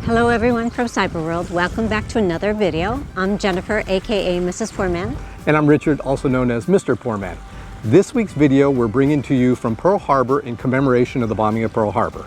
Hello everyone from Cyberworld. Welcome back to another video. I'm Jennifer, aka Mrs. Poorman. And I'm Richard, also known as Mr. Poorman. This week's video we're bringing to you from Pearl Harbor in commemoration of the bombing of Pearl Harbor.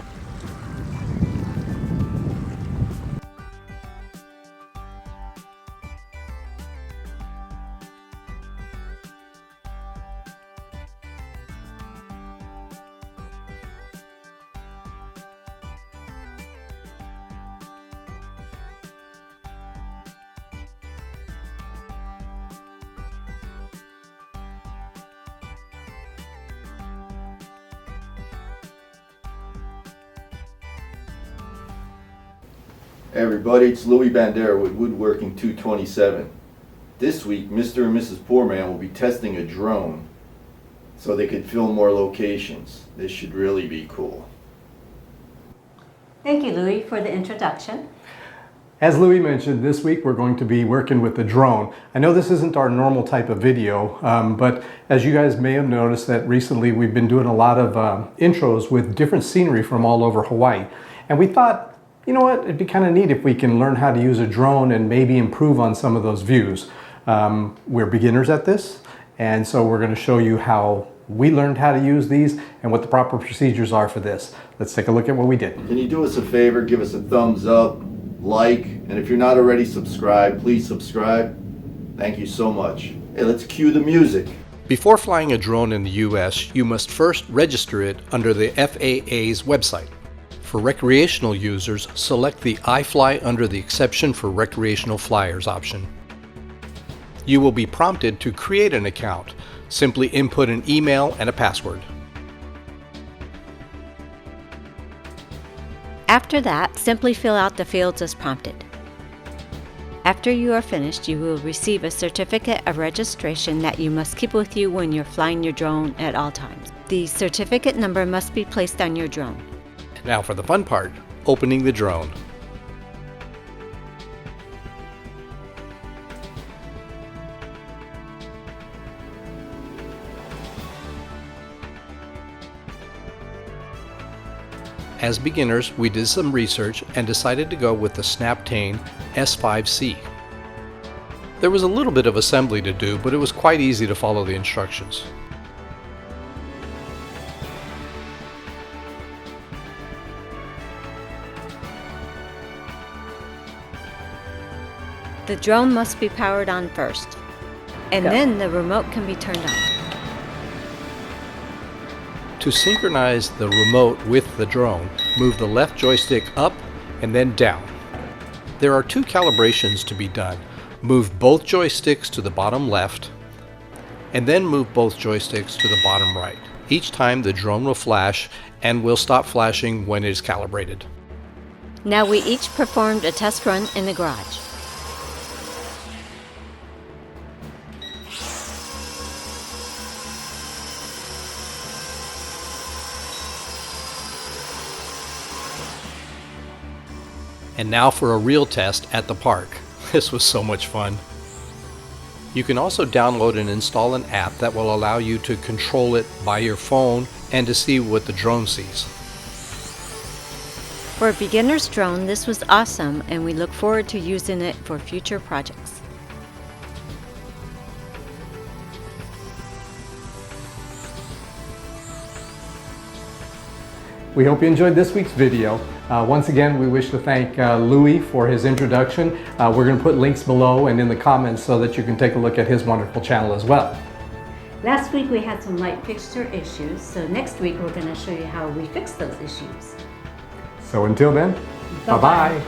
Hey everybody, it's Louis Bandera with Woodworking 227. This week, Mr. and Mrs. Poorman will be testing a drone so they could film more locations. This should really be cool. Thank you, Louis, for the introduction. As Louis mentioned, this week we're going to be working with the drone. I know this isn't our normal type of video, but as you guys may have noticed that recently we've been doing a lot of intros with different scenery from all over Hawaii. And we thought, you know what, it'd be kind of neat if we can learn how to use a drone and maybe improve on some of those views. We're beginners at this, and so we're going to show you how we learned how to use these and what the proper procedures are for this. Let's take a look at what we did. Can you do us a favor, give us a thumbs up, like, and if you're not already subscribed, please subscribe. Thank you so much. Hey, let's cue the music. Before flying a drone in the US, you must first register it under the FAA's website. For recreational users, select the I Fly under the Exception for Recreational Flyers option. You will be prompted to create an account. Simply input an email and a password. After that, simply fill out the fields as prompted. After you are finished, you will receive a certificate of registration that you must keep with you when you're flying your drone at all times. The certificate number must be placed on your drone. Now for the fun part, opening the drone. As beginners, we did some research and decided to go with the Snaptain S5C. There was a little bit of assembly to do, but it was quite easy to follow the instructions. The drone must be powered on first, and then the remote can be turned on. To synchronize the remote with the drone, move the left joystick up and then down. There are two calibrations to be done. Move both joysticks to the bottom left, and then move both joysticks to the bottom right. Each time the drone will flash and will stop flashing when it is calibrated. Now we each performed a test run in the garage. And now for a real test at the park. This was so much fun. You can also download and install an app that will allow you to control it by your phone and to see what the drone sees. For a beginner's drone, this was awesome, and we look forward to using it for future projects. We hope you enjoyed this week's video. Once again, we wish to thank Louis for his introduction. We're going to put links below and in the comments so that you can take a look at his wonderful channel as well. Last week we had some light fixture issues, so next week we're going to show you how we fix those issues. So until then, bye-bye.